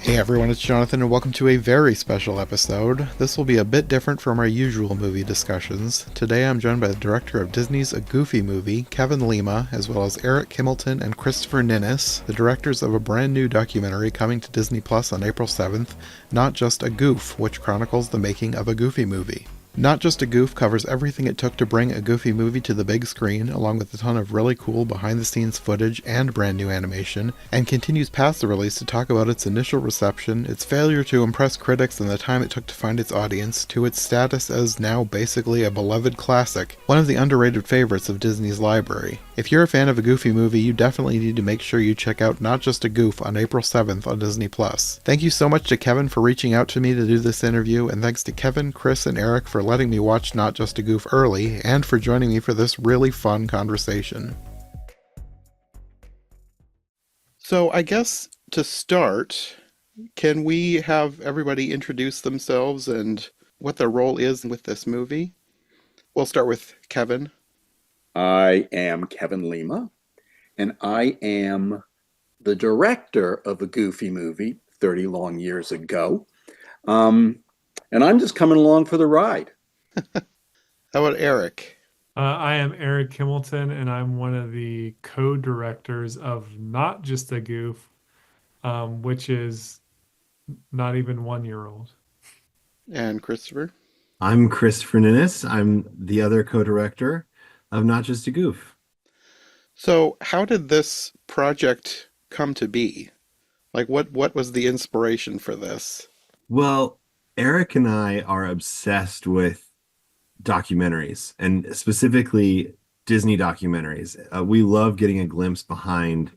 Hey everyone, it's Jonathan, and welcome to a very special episode. This will be a bit different from our usual movie discussions. Today I'm joined by the director of Disney's A Goofy Movie, Kevin Lima, as well as Eric Kimelton and Christopher Ninness, the directors of a brand new documentary coming to Disney Plus on April 7th, Not Just a Goof, which chronicles the making of a Goofy movie. Not Just a Goof covers everything it took to bring a Goofy movie to the big screen, along with a ton of really cool behind-the-scenes footage and brand new animation, and continues past the release to talk about its initial reception, its failure to impress critics and the time it took to find its audience, to its status as now basically a beloved classic, one of the underrated favorites of Disney's library. If you're a fan of a Goofy movie, you definitely need to make sure you check out Not Just a Goof on April 7th on Disney+. Thank you so much to Kevin for reaching out to me to do this interview, and thanks to Kevin, Chris, and Eric for letting me watch Not Just a Goof early, and for joining me for this really fun conversation. So I guess to start, can we have everybody introduce themselves and what their role is with this movie? We'll start with Kevin. I am Kevin Lima, and I am the director of a Goofy movie 30 long years ago. And I'm just coming along for the ride. How about Eric? I am Eric Kimelton, and I'm one of the co-directors of Not Just a Goof, which is not even 1 year old. And Christopher? I'm Christopher Ninness. I'm the other co-director of Not Just a Goof. So how did this project come to be? Like what was the inspiration for this? Well, Eric and I are obsessed with documentaries and specifically Disney documentaries. We love getting a glimpse behind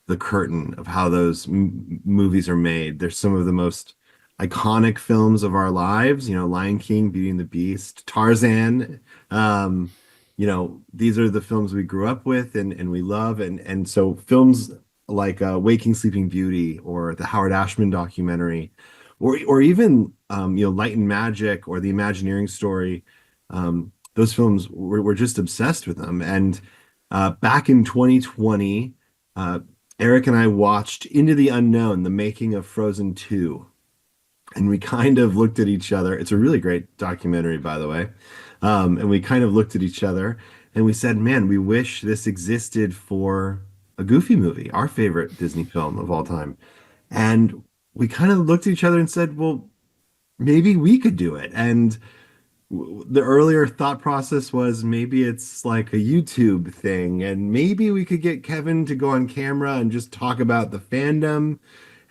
the curtain of how those movies are made. They're some of the most iconic films of our lives, Lion King, Beauty and the Beast, Tarzan. These are the films we grew up with and we love. And so films like Waking Sleeping Beauty or the Howard Ashman documentary, or even, Light and Magic or The Imagineering Story. Those films, we're just obsessed with them. And back in 2020, Eric and I watched Into the Unknown, the making of Frozen 2. And we kind of looked at each other. It's a really great documentary, by the way. And we kind of looked at each other and we said, man, we wish this existed for a Goofy movie, our favorite Disney film of all time. And we kind of looked at each other and said, well, maybe we could do it. And the earlier thought process was maybe it's like a YouTube thing, and maybe we could get Kevin to go on camera and just talk about the fandom,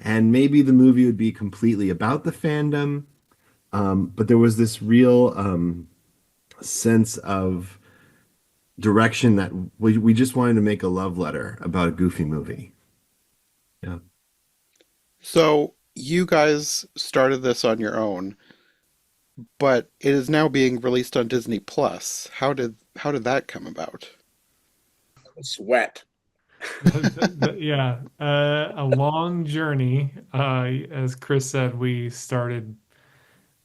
and maybe the movie would be completely about the fandom. But there was this real sense of direction that we just wanted to make a love letter about a Goofy movie. Yeah. So you guys started this on your own, but it is now being released on Disney Plus. How did that come about? Sweat. Yeah, a long journey. As Chris said, we started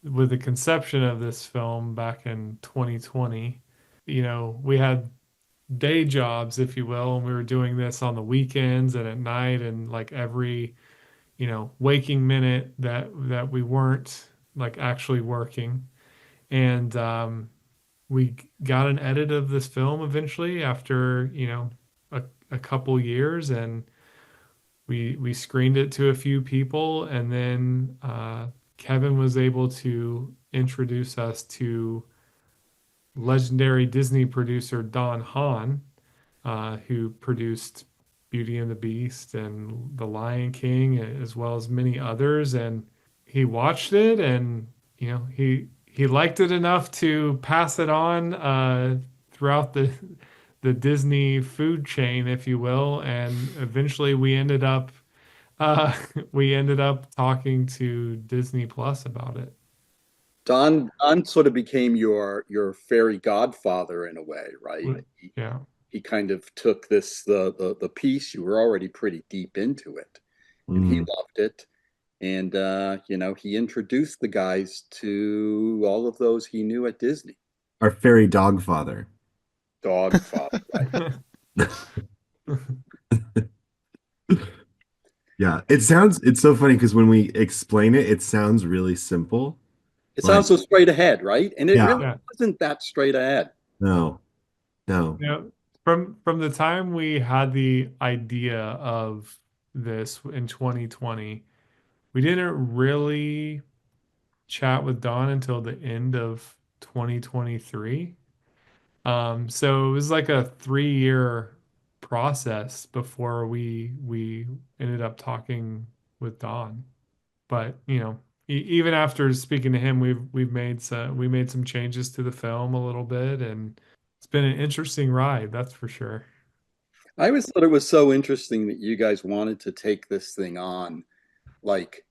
with the conception of this film back in 2020. We had day jobs, if you will, and we were doing this on the weekends and at night, and like every, waking minute that we weren't like actually working. And we got an edit of this film eventually after, a couple years, and we screened it to a few people, and then Kevin was able to introduce us to legendary Disney producer Don Hahn, who produced Beauty and the Beast and The Lion King, as well as many others. And he watched it, and he liked it enough to pass it on throughout the Disney food chain, if you will. And eventually, we ended up talking to Disney Plus about it. Don sort of became your fairy godfather in a way, right? Yeah. He kind of took the piece. You were already pretty deep into it, and he Mm. loved it. And he introduced the guys to all of those he knew at Disney. Our fairy dog father. Dog father, right? Yeah, it's so funny because when we explain it, it sounds really simple. It Like, sounds so straight ahead, right? And it yeah, really Yeah. wasn't that straight ahead. no, no. You know, from the time we had the idea of this in 2020, we didn't really chat with Don until the end of 2023. So it was like a 3 year process before we ended up talking with Don. But even after speaking to him, we made some changes to the film a little bit, and it's been an interesting ride, that's for sure. I always thought it was so interesting that you guys wanted to take this thing on. Like,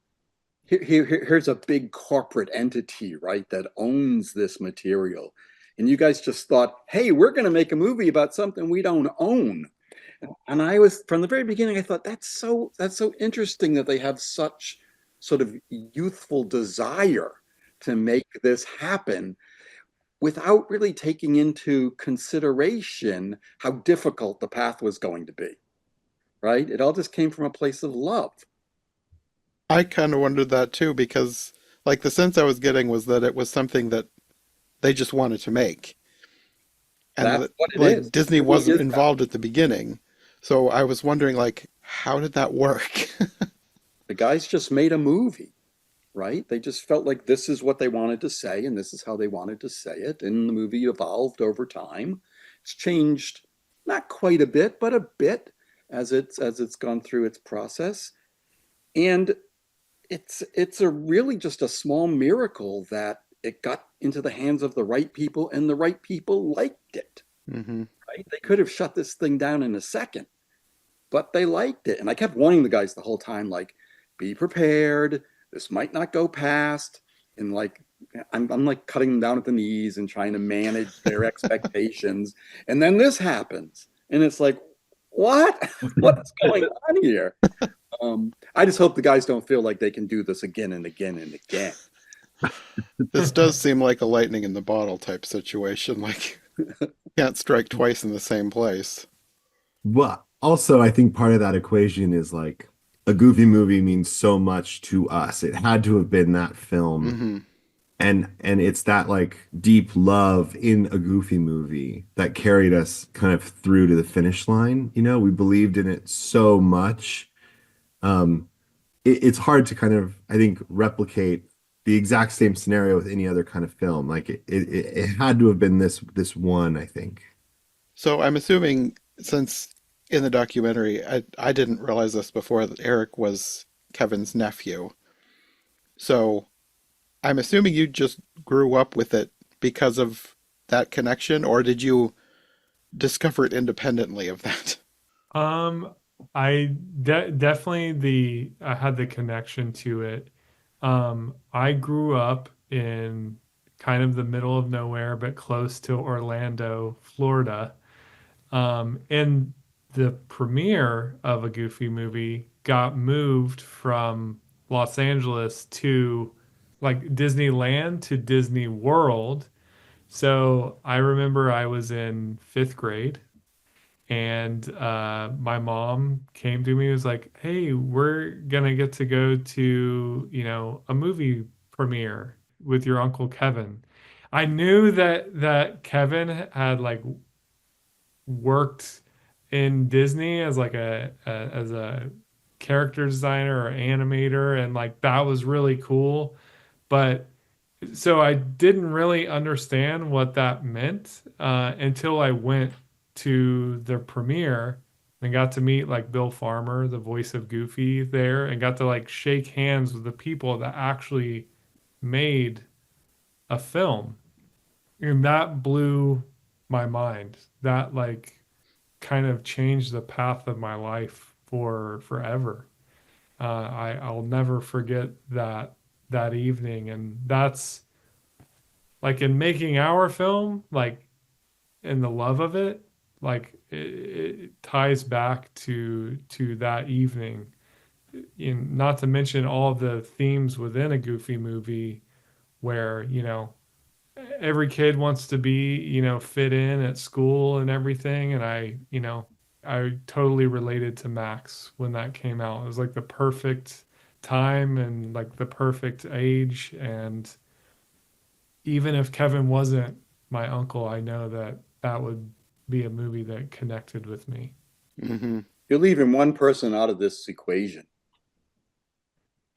here's a big corporate entity, right, that owns this material. And you guys just thought, hey, we're going to make a movie about something we don't own. And I was, from the very beginning, I thought that's so interesting that they have such sort of youthful desire to make this happen without really taking into consideration how difficult the path was going to be, right? It all just came from a place of love. I kind of wondered that too because, like, the sense I was getting was that it was something that they just wanted to make, and That's that, what it like, is. It Disney really wasn't is that. involved at the beginning. So I was wondering, like, how did that work? The guys just made a movie, right? They just felt like this is what they wanted to say and this is how they wanted to say it. And the movie evolved over time. It's changed not quite a bit, but a bit as it's gone through its process. And it's a really just a small miracle that it got into the hands of the right people and the right people liked it, Hmm. right? They could have shut this thing down in a second, but they liked it. And I kept warning the guys the whole time, like, be prepared. This might not go past. And like, I'm like cutting them down at the knees and trying to manage their expectations. And then this happens. And it's like, what? What's going on here? I just hope the guys don't feel like they can do this again and again and again. This does seem like a lightning in the bottle type situation. Like, can't strike twice in the same place. Well, also, I think part of that equation is like a Goofy movie means so much to us. It had to have been that film. Hmm. And it's that like deep love in a Goofy movie that carried us kind of through to the finish line. We believed in it so much. Um, it's hard to kind of, I think, replicate the exact same scenario with any other kind of film. Like it had to have been this one, I think. So I'm assuming, since in the documentary, I didn't realize this before, that Eric was Kevin's nephew. So I'm assuming you just grew up with it because of that connection, or did you discover it independently of that? Um, I definitely I had the connection to it. I grew up in kind of the middle of nowhere, but close to Orlando, Florida. And the premiere of a Goofy movie got moved from Los Angeles to like Disneyland to Disney World. So I remember I was in fifth grade, and my mom came to me and was like, "Hey, we're gonna get to go to, a movie premiere with your Uncle Kevin." I knew that Kevin had like worked in Disney as like as a character designer or animator, and like that was really cool. But so I didn't really understand what that meant until I went to the premiere and got to meet like Bill Farmer, the voice of Goofy there, and got to like shake hands with the people that actually made a film. And that blew my mind. That like kind of changed the path of my life for forever. I'll never forget that evening, and that's like in making our film, like in the love of it, like it ties back to that evening. Not to mention all the themes within a Goofy movie, where every kid wants to be fit in at school and everything, and I I totally related to Max when that came out. It was like the perfect time and like the perfect age. And even if Kevin wasn't my uncle, I know that that would be a movie that connected with me. Hmm. You're leaving one person out of this equation,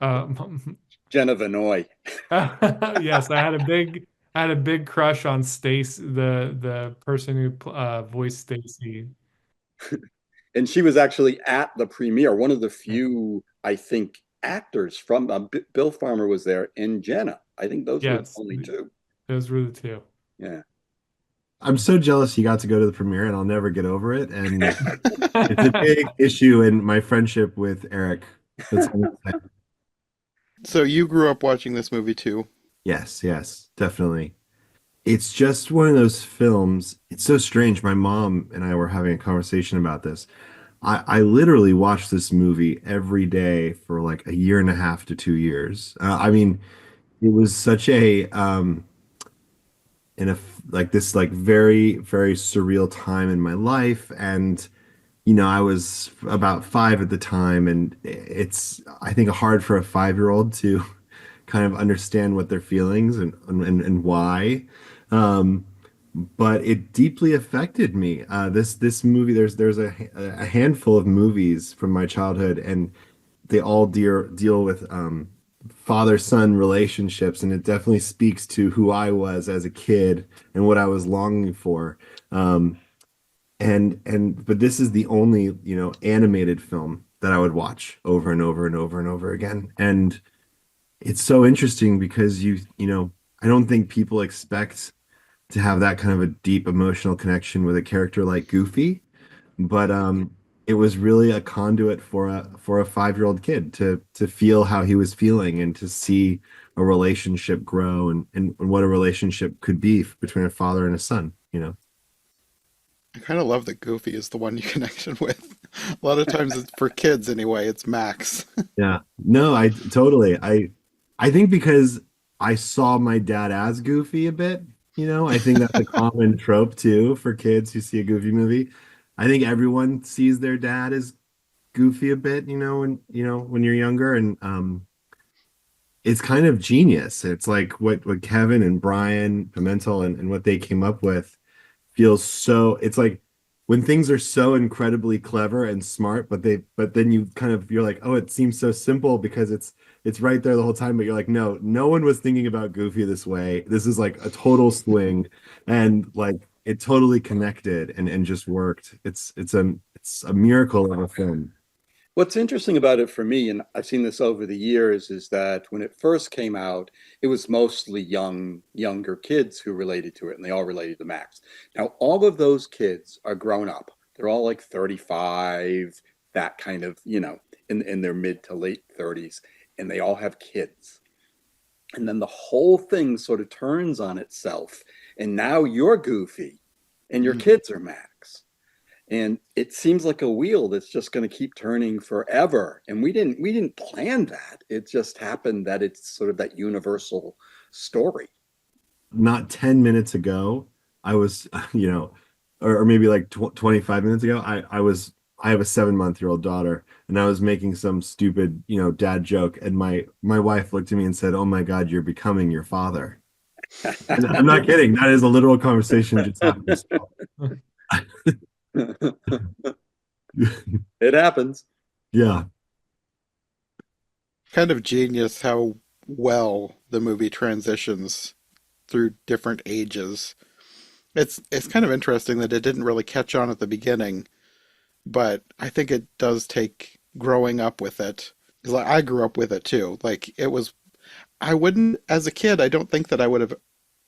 Um, Jenna Vinoy. yes, I had a big crush on Stace, the person who voiced Stacy. And she was actually at the premiere, one of the few, I think, actors from Bill Farmer was there, and Jenna. I think those were the Yes, only two. those were the two. Yeah. I'm so jealous you got to go to the premiere, and I'll never get over it. And it's a big issue in my friendship with Eric. That's all I'm saying. So you grew up watching this movie too? Yes, yes, definitely. It's just one of those films. It's so strange. My mom and I were having a conversation about this. I literally watched this movie every day for like a year and a half to 2 years. I mean, it was such a in a like this like very very surreal time in my life, and I was about 5 at the time, and it's I think hard for a 5-year-old to kind of understand what their feelings and why. Um, but it deeply affected me. This movie, there's a handful of movies from my childhood, and they all deal with father-son relationships, and it definitely speaks to who I was as a kid and what I was longing for. But this is the only, animated film that I would watch over and over and over and over again. And it's so interesting because I don't think people expect to have that kind of a deep emotional connection with a character like Goofy, but it was really a conduit for a 5-year-old kid to feel how he was feeling and to see a relationship grow and what a relationship could be between a father and a son. I kind of love that Goofy is the one you connected with. A lot of times it's for kids anyway, it's Max. Yeah. No, I totally. I think because I saw my dad as Goofy a bit, I think that's a common trope too for kids who see a Goofy movie. I think everyone sees their dad as Goofy a bit, when you're younger, and it's kind of genius. It's like what Kevin and Brian Pimentel and what they came up with feels so it's like when things are so incredibly clever and smart, but then you're like, oh, it seems so simple because it's right there the whole time, but you're like, no one was thinking about Goofy this way. This is like a total swing, and like it totally connected and just worked. It's a miracle of a film. What's interesting about it for me, and I've seen this over the years, is that when it first came out, it was mostly younger kids who related to it, and they all related to Max. Now, all of those kids are grown up. They're all like 35, that kind of, in their mid to late 30s, and they all have kids. And then the whole thing sort of turns on itself, and now you're Goofy, and your Mm. kids are Max. And it seems like a wheel that's just going to keep turning forever, and we didn't plan that. It just happened that it's sort of that universal story. Not 10 minutes ago, I was, or maybe like 25 minutes ago, I have a 7-month-old daughter, and I was making some stupid, dad joke, and my wife looked at me and said, "Oh my God, you're becoming your father." And I'm not kidding. That is a literal conversation just happened. It happens. Yeah. Kind of genius how well the movie transitions through different ages. It's kind of interesting that it didn't really catch on at the beginning, but I think it does take growing up with it. Because like, I grew up with it too. Like it was, I wouldn't, as a kid, I don't think that I would have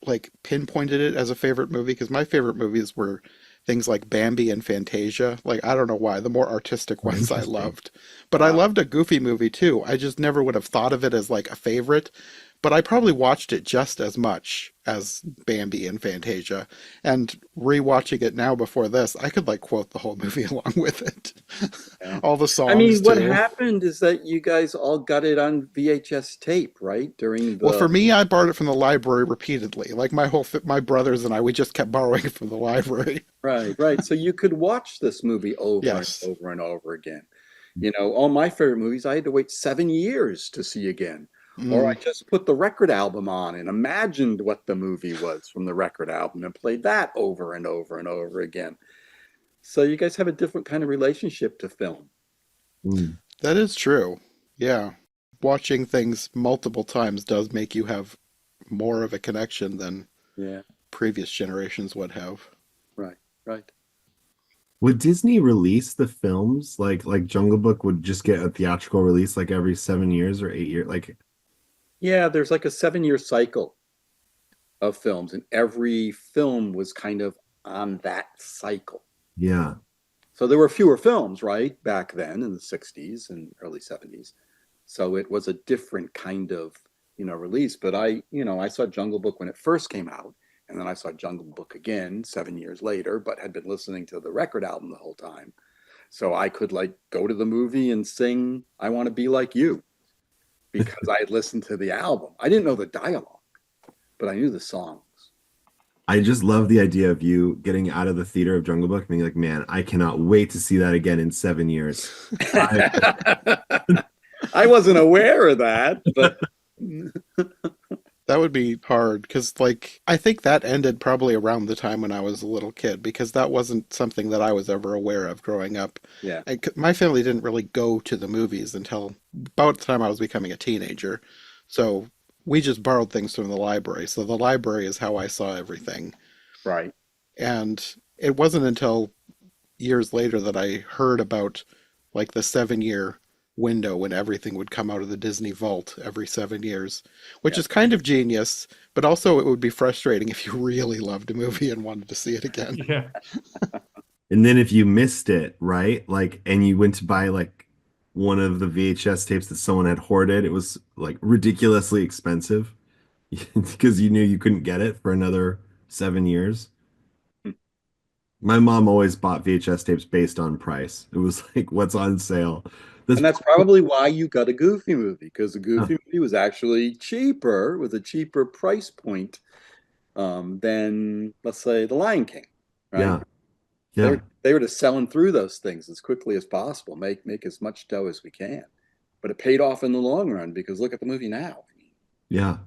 like pinpointed it as a favorite movie because my favorite movies were things like Bambi and Fantasia. Like I don't know why, the more artistic Oh, ones I interesting. loved. But I Wow. loved a Goofy movie too. I just never would have thought of it as like a favorite, but I probably watched it just as much as Bambi in Fantasia. And rewatching it now before this, I could like quote the whole movie along with it. Yeah. All the I songs mean, what too. happened is that you guys all got it on VHS tape, right? During Well, the for me, I borrowed it from the library repeatedly. Like my brothers and I, we just kept borrowing it from the library. right, right. So you could watch this movie over and Yes. over and over again. You know, all my favorite movies, I had to wait 7 years to see again. Or I Mm, just put the record album on and imagined what the movie was from the record album and played that over and over and over again. So you guys have a different kind of relationship to film. Mm. that is true. Yeah. Watching things multiple times does make you have more of a connection than Yeah, previous generations would have. right, right. Would Disney release the films like Jungle Book would just get a theatrical release like every 7 years or 8 years? Like, Yeah, there's like a 7 year cycle of films, and every film was kind of on that cycle. yeah. So there were fewer films, right, back then in the 60s and early 70s. So it was a different kind of, release. But I saw Jungle Book when it first came out, and then I saw Jungle Book again 7 years later, but had been listening to the record album the whole time. So I could like go to the movie and sing I Want to Be Like You because I had listened to the album. I didn't know the dialogue, but I knew the songs. I just love the idea of you getting out of the theater of Jungle Book and being like, man, I cannot wait to see that again in 7 years. I wasn't aware of that, but That would be hard because, like, I think that ended probably around the time when I was a little kid because that wasn't something that I was ever aware of growing up. yeah, My family didn't really go to the movies until about the time I was becoming a teenager. So we just borrowed things from the library. So the library is how I saw everything. right. And it wasn't until years later that I heard about like the 7 year window when everything would come out of the Disney vault every 7 years, which Yeah. is kind of genius, but also it would be frustrating if you really loved a movie and wanted to see it again. Yeah. And then if you missed it, right? Like, and you went to buy like one of the VHS tapes that someone had hoarded, it was like ridiculously expensive because you knew you couldn't get it for another 7 years. My mom always bought VHS tapes based on price. It was like, what's on sale? This, And that's probably why you got a Goofy movie, because the uh, Goofy movie was actually cheaper, with a cheaper price point than, let's say, The Lion King, right? yeah, yeah, They were just selling through those things as quickly as possible, make as much dough as we can. But it paid off in the long run because look at the movie now. yeah.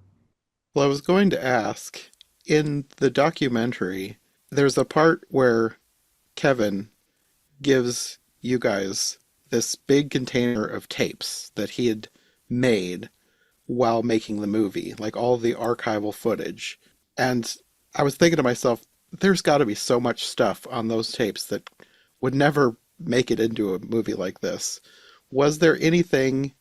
Well, I was going to ask, in the documentary, there's a part where Kevin gives you guys this big container of tapes that he had made while making the movie, like all the archival footage. And I was thinking to myself, there's got to be so much stuff on those tapes that would never make it into a movie like this. Was there anything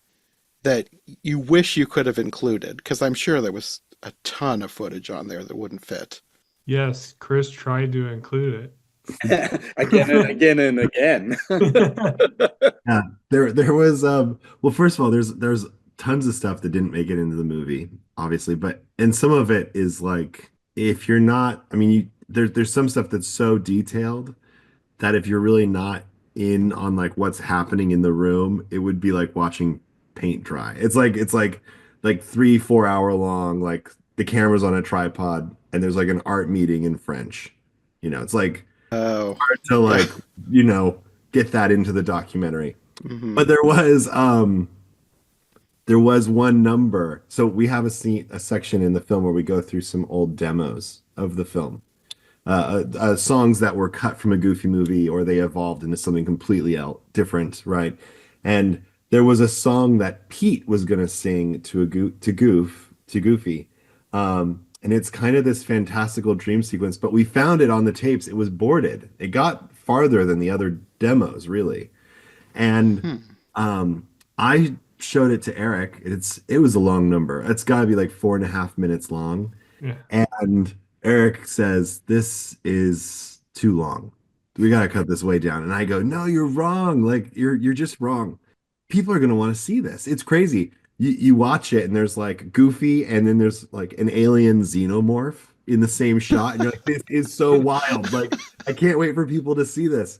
that you wish you could have included? Because I'm sure there was a ton of footage on there that wouldn't fit. Yes, Chris tried to include Again and again and again. it. Yeah, there was well, first of all, there's tons of stuff that didn't make it into the movie, obviously, but and some of it is like if you're not, I mean, there's some stuff that's so detailed that if you're really not in on like what's happening in the room, it would be like watching paint dry. It's like 3 4 hour long, like the camera's on a tripod and there's like an art meeting in French. It's like Oh, hard to yeah. like, you know, get that into the documentary. Hmm. But there was one number. So we have a section in the film where we go through some old demos of the film. Songs that were cut from a Goofy movie or they evolved into something completely different, right? And there was a song that Pete was going to sing to Goofy. And it's kind of this fantastical dream sequence, but we found it on the tapes. It was boarded. It got farther than the other demos, really. And Hmm. I showed it to Eric. It was a long number. It's got to be like 4.5 minutes long. Yeah. And Eric says, "This is too long. We got to cut this way down." And I go, "No, you're wrong. Like you're just wrong. People are going to want to see this. It's crazy. you watch it and there's like Goofy and then there's like an alien xenomorph in the same shot, and you're like, this is so wild. Like, I can't wait for people to see this.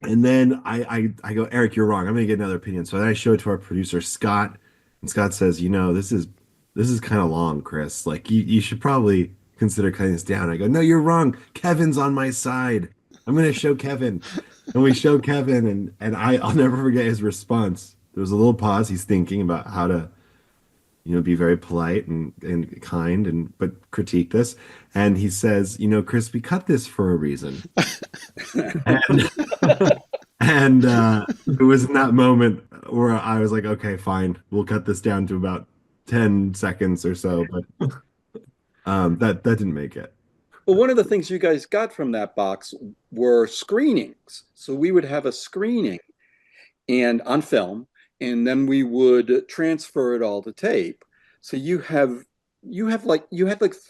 And then I go, Eric, you're wrong. I'm gonna get another opinion. So then I show it to our producer, Scott, and Scott says, this is kind of long, Chris. Like you should probably consider cutting this down. I go, no, you're wrong. Kevin's on my side. I'm gonna show Kevin. And we show Kevin, and I'll never forget his response. There was a little pause. He's thinking about how to, be very polite and kind and but critique this. And he says, Chris, we cut this for a reason. And it was in that moment where I was like, okay, fine, we'll cut this down to about 10 seconds or so. But that didn't make it. Well, one of the things you guys got from that box were screenings. So we would have a screening and on film, and then we would transfer it all to tape. So you had like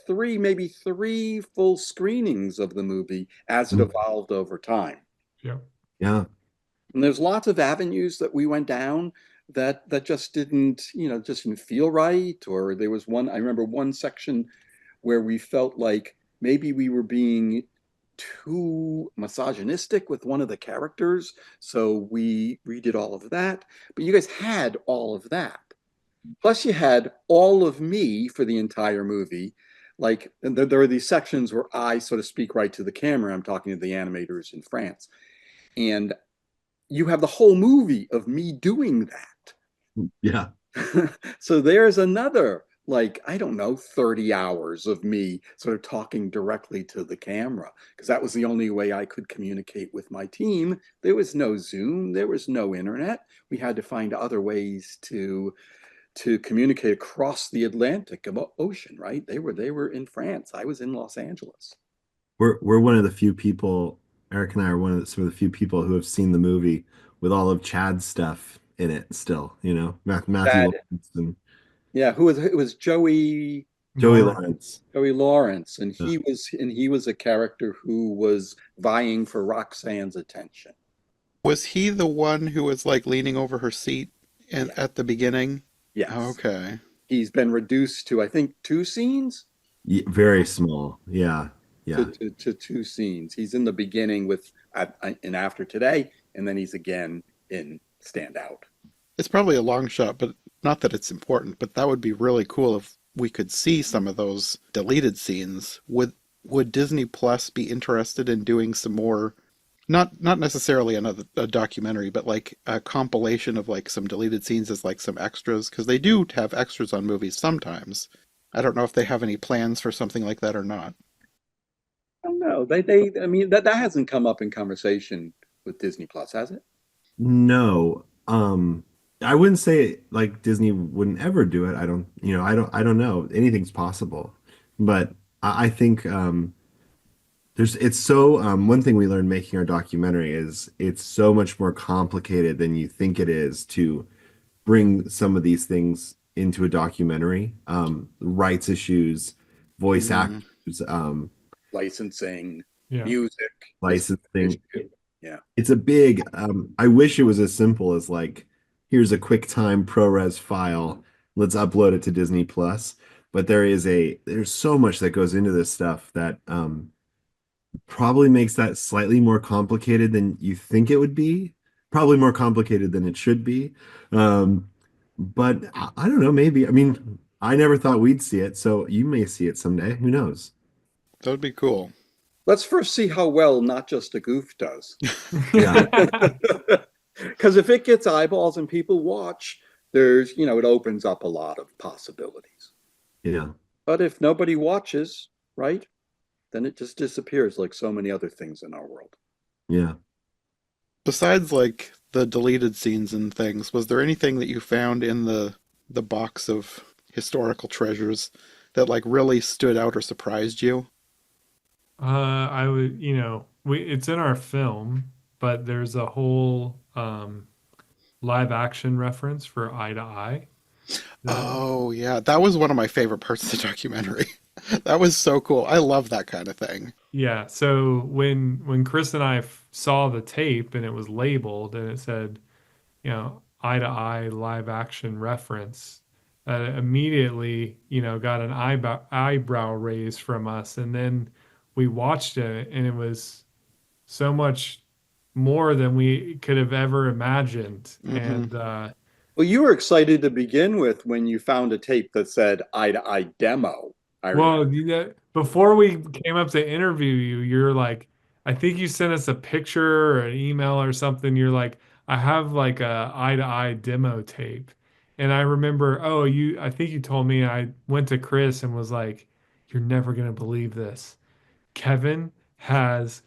maybe three full screenings of the movie as it evolved over time. Yeah. Yeah. And there's lots of avenues that we went down that just didn't feel right. Or there was one, I remember one section where we felt like maybe we were being too misogynistic with one of the characters. So we redid all of that. But you guys had all of that. Plus, you had all of me for the entire movie. Like, and there are these sections where I sort of speak right to the camera. I'm talking to the animators in France. And you have the whole movie of me doing Yeah. that. So there's another, like, I don't know, 30 hours of me sort of talking directly to the camera, because that was the only way I could communicate with my team. There was no Zoom, there was no internet. We had to find other ways to communicate across the Atlantic Ocean, right? They were in France. I was in Los Angeles. We're one of the few people, Eric and I are some of the few people who have seen the movie with all of Chad's stuff in it still, Matthew Chad, Lawrence and yeah, who was it was Joey Lauren. Lawrence. Joey Lawrence, and Yeah. he was a character who was vying for Roxanne's attention. Was he the one who was like leaning over her seat Yeah. at the beginning? Yes. Okay. He's been reduced to, I think, two scenes. Yeah, very small. Yeah. Yeah. To two scenes. He's in the beginning in After Today, and then he's again in Stand Out. It's probably a long shot, but not that it's important, but that would be really cool if we could see some of those deleted scenes. Would Disney Plus be interested in doing some more, not necessarily a documentary, but like a compilation of like some deleted scenes as like some extras? Because they do have extras on movies sometimes. I don't know if they have any plans for something like that or not. I don't know. I mean, that hasn't come up in conversation with Disney Plus, has it? No. I wouldn't say like Disney wouldn't ever do it. I don't know. Anything's possible. But I think it's so one thing we learned making our documentary is it's so much more complicated than you think it is to bring some of these things into a documentary. Rights issues, voice Mhm. actors, Licensing, Yeah. music, licensing. yeah. It's a big, I wish it was as simple as like, here's a QuickTime ProRes file. Let's upload it to Disney Plus. But there's so much that goes into this stuff that probably makes that slightly more complicated than you think it would be. Probably more complicated than it should be. But I don't know, maybe. I mean, I never thought we'd see it, so you may see it someday. Who knows? That would be cool. Let's first see how well Not Just a Goof does. Yeah. Because if it gets eyeballs and people watch, it opens up a lot of possibilities. Yeah. But if nobody watches, right, then it just disappears like so many other things in our world. Yeah. Besides like the deleted scenes and things, was there anything that you found in the box of historical treasures that like really stood out or surprised you? I would, it's in our film, but there's a whole live action reference for Eye to Eye. Oh yeah, that was one of my favorite parts of the documentary. That was so cool. I love that kind of thing. Yeah. So when Chris and I saw the tape and it was labeled and it said, eye-to-eye live action reference. Immediately, got an eyebrow raise from us, and then we watched it, and it was so much more than we could have ever imagined. Hmm. And Well, you were excited to begin with when you found a tape that said eye to eye demo. I remember. well, before we came up to interview you, you're like, I think you sent us a picture or an email or something. You're like, I have like a eye-to-eye demo tape. And I remember, oh, I think you told me. I went to Chris and was like, you're never gonna believe this. Kevin has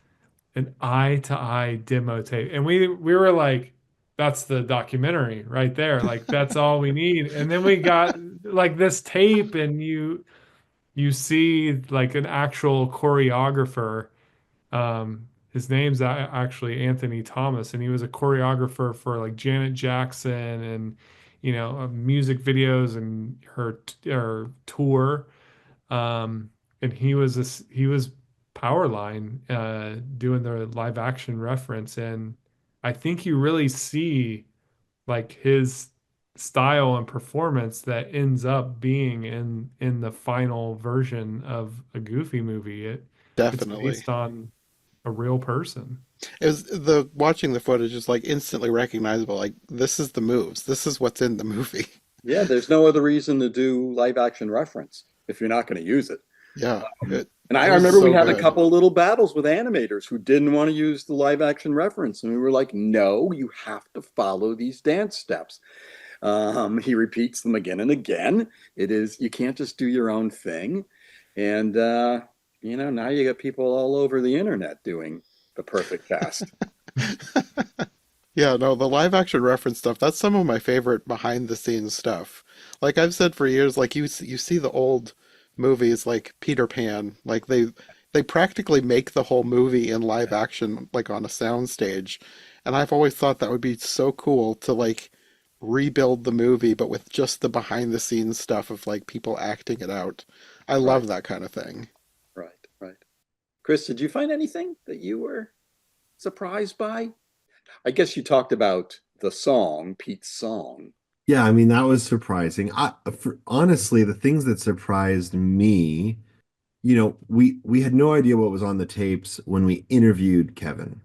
an eye-to-eye demo tape. And we were like, that's the documentary right there. Like that's all we need. And then we got like this tape, and you see like an actual choreographer. His name's actually Anthony Thomas, and he was a choreographer for like Janet Jackson and music videos and her tour. And he was Powerline doing the live action reference, and I think you really see like his style and performance that ends up being in the final version of a Goofy movie. It's Definitely. based on a real person. It was the watching the footage is like instantly recognizable. Like this is the moves. This is what's in the movie. Yeah, there's no other reason to do live action reference if you're not going to use it. Yeah, And I it was remember we so had a good. couple of little battles with animators who didn't want to use the live action reference. And we were like, no, you have to follow these dance steps. He repeats them again and again. You can't just do your own thing. And, now you got people all over the internet doing the perfect cast. Yeah, no, the live action reference stuff, that's some of my favorite behind the scenes stuff. Like I've said for years, like you see the old movies like Peter Pan, like they practically make the whole movie in live action like on a sound stage. And I've always thought that would be so cool to like rebuild the movie but with just the behind the scenes stuff of like people acting it out. I Right, love that kind of thing. right, right. Chris, did you find anything that you were surprised by? I guess you talked about the song, Pete's song. Yeah, I mean that was surprising. Honestly, the things that surprised me, we had no idea what was on the tapes when we interviewed Kevin.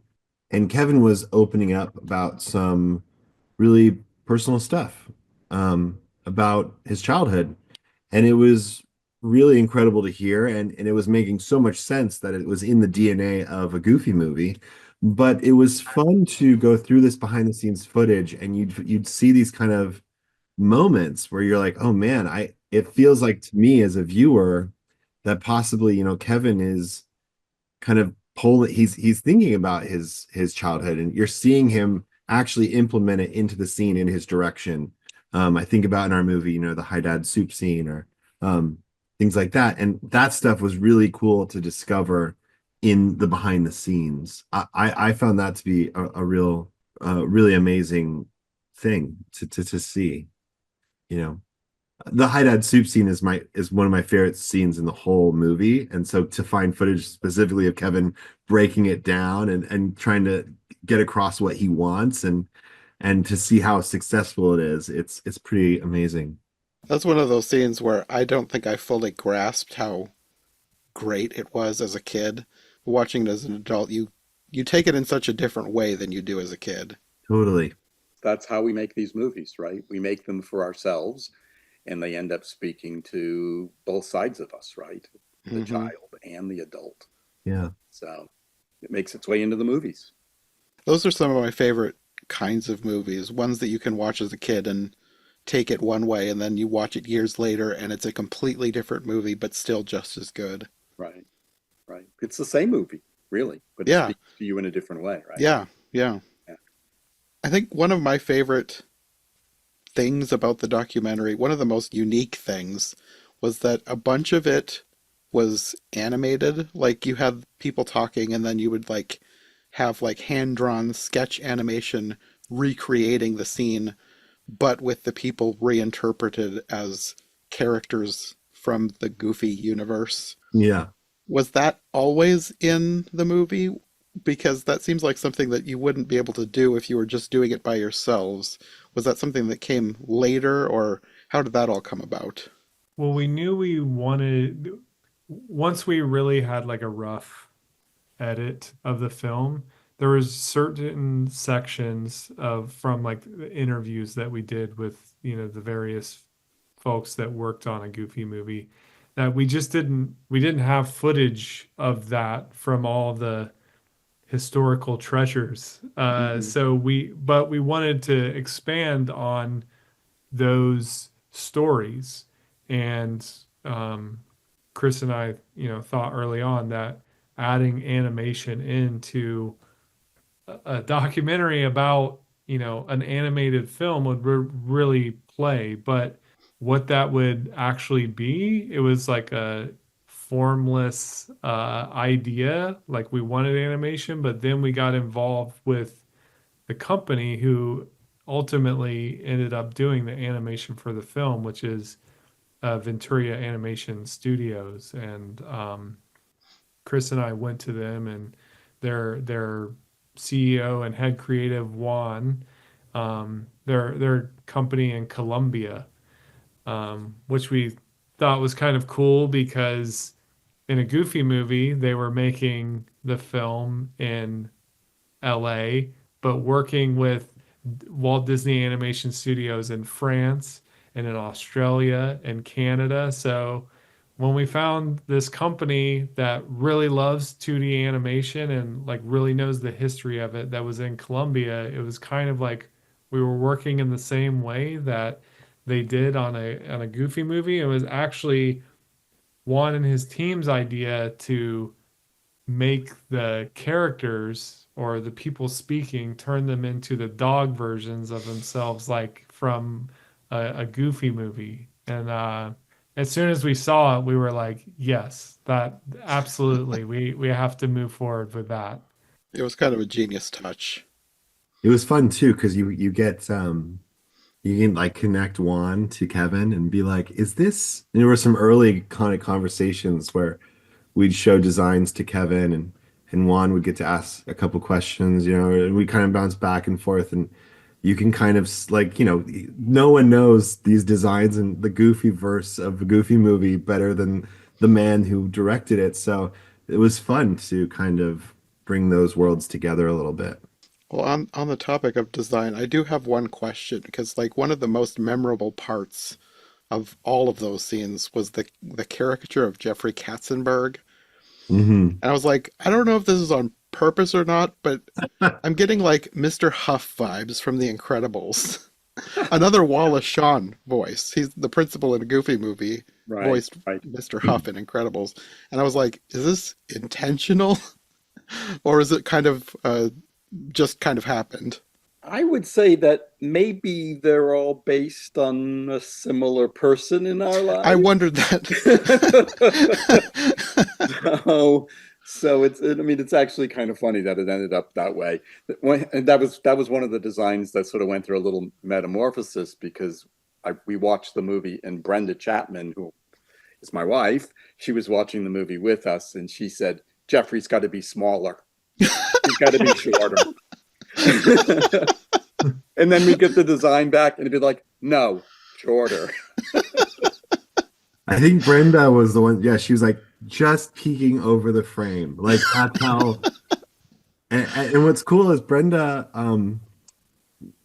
And Kevin was opening up about some really personal stuff about his childhood. And it was really incredible to hear. And it was making so much sense that it was in the DNA of a Goofy movie. But it was fun to go through this behind the scenes footage, and you'd see these kind of moments where you're like, oh man, it feels like to me as a viewer that possibly, Kevin is kind of he's thinking about his childhood, and you're seeing him actually implement it into the scene in his direction. I think about in our movie, the Hi Dad soup scene or things like that. And that stuff was really cool to discover in the behind the scenes. I found that to be a real really amazing thing to see. You know, the High Dad soup scene is one of my favorite scenes in the whole movie, and so to find footage specifically of Kevin breaking it down and trying to get across what he wants and to see how successful it is, it's pretty amazing. That's one of those scenes where I don't think I fully grasped how great it was as a kid. Watching it as an adult, you take it in such a different way than you do as a kid. Totally. That's how we make these movies, right? We make them for ourselves, and they end up speaking to both sides of us, right? The Hmm. child and the adult. Yeah. So it makes its way into the movies. Those are some of my favorite kinds of movies, ones that you can watch as a kid and take it one way, and then you watch it years later and it's a completely different movie, but still just as good. Right, right. It's the same movie, really, but it Yeah, speaks to you in a different way, right? yeah, yeah. Yeah. I think one of my favorite things about the documentary, one of the most unique things, was that a bunch of it was animated. Like you had people talking, and then you would like have like hand-drawn sketch animation recreating the scene, but with the people reinterpreted as characters from the Goofy universe. Yeah. Was that always in the movie? Because that seems like something that you wouldn't be able to do if you were just doing it by yourselves. Was that something that came later, or how did that all come about? Well, we knew we wanted, once we really had like a rough edit of the film, there was certain sections of from like the interviews that we did with, the various folks that worked on a Goofy movie that we didn't have footage of that from all the historical treasures. Mhm. But we wanted to expand on those stories. And Chris and I, thought early on that adding animation into a documentary about, an animated film would really play. But what that would actually be, it was like a formless idea. Like we wanted animation, but then we got involved with the company who ultimately ended up doing the animation for the film, which is Venturia Animation Studios. And Chris and I went to them, and their CEO and head creative Juan, their company in Colombia, which we thought was kind of cool because in a Goofy movie they were making the film in LA, but working with Walt Disney Animation Studios in France and in Australia and Canada. So when we found this company that really loves 2D animation and like really knows the history of it that was in Colombia, it was kind of like we were working in the same way that they did on a Goofy movie. It was actually Juan and his team's idea to make the characters or the people speaking turn them into the dog versions of themselves, like from a Goofy movie. And as soon as we saw it, we were like, yes, that absolutely, we have to move forward with that. It was kind of a genius touch. It was fun too because you get you can like connect Juan to Kevin and be like, is this? And there were some early kind of conversations where we'd show designs to Kevin and Juan would get to ask a couple questions, and we kind of bounce back and forth and you can kind of like, no one knows these designs and the Goofy verse of a Goofy movie better than the man who directed it. So it was fun to kind of bring those worlds together a little bit. Well, on the topic of design, I do have one question because like one of the most memorable parts of all of those scenes was the caricature of Jeffrey Katzenberg. Hmm. And I was like, I don't know if this is on purpose or not, but I'm getting like Mr. Huff vibes from The Incredibles. Another Wallace Shawn voice. He's the principal in a Goofy movie, Right, voiced right. Mr. Huff in Incredibles. And I was like, is this intentional or is it kind of just kind of happened? I would say that maybe they're all based on a similar person in our I lives. wondered that. so, I mean, it's actually kind of funny that it ended up that way. And that was one of the designs that sort of went through a little metamorphosis because we watched the movie and Brenda Chapman, who is my wife, she was watching the movie with us and she said, Jeffrey's got to be smaller. He's got to be shorter. And then we get the design back and it'd be like, no, shorter. I think Brenda was the one. Yeah, she was like just peeking over the frame. Like that's how. And what's cool is Brenda.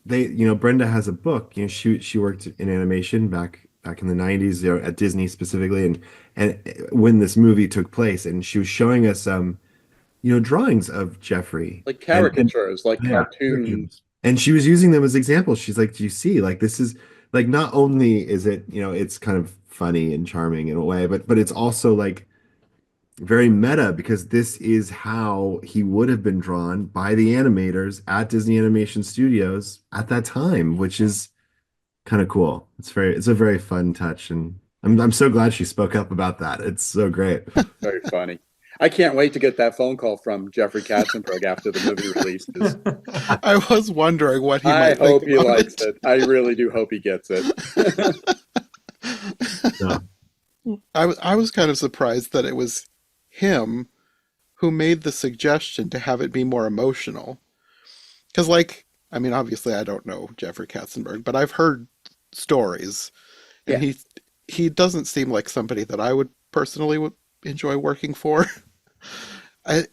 Brenda has a book. She worked in animation back in the '90s, at Disney specifically, and when this movie took place, and she was showing us drawings of Jeffrey Like and caricatures, like yeah, cartoons. and she was using them as examples. She's like, "Do you see? Like this is like not only is it it's kind of funny and charming in a way, but it's also like very meta because this is how he would have been drawn by the animators at Disney Animation Studios at that time, which is kind of cool. It's a very fun touch, and I'm so glad she spoke up about that. It's so great. Very funny. I can't wait to get that phone call from Jeffrey Katzenberg after the movie releases. I was wondering what he I might think hope he about likes it. it. I really do hope he gets it. Yeah. I was kind of surprised that it was him who made the suggestion to have it be more emotional. Because, like, I mean, obviously, I don't know Jeffrey Katzenberg, but I've heard stories, and Yeah. he doesn't seem like somebody that I would personally would enjoy working for. I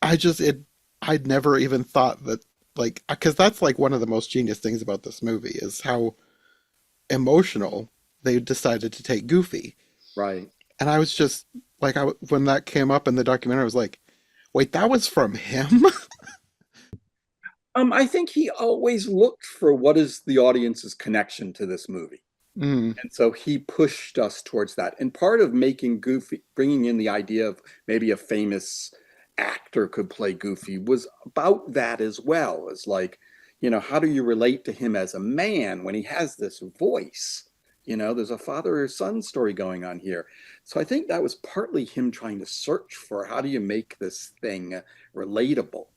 I just it I'd never even thought that, like, because that's like one of the most genius things about this movie is how emotional they decided to take Goofy. Right. And I was just like, when that came up in the documentary, I was like, wait, that was from him? I think he always looked for what is the audience's connection to this movie. Mm, And so he pushed us towards that. And part of making Goofy, bringing in the idea of maybe a famous actor could play Goofy was about that as well. As like, how do you relate to him as a man when he has this voice? There's a father or son story going on here. So I think that was partly him trying to search for how do you make this thing relatable.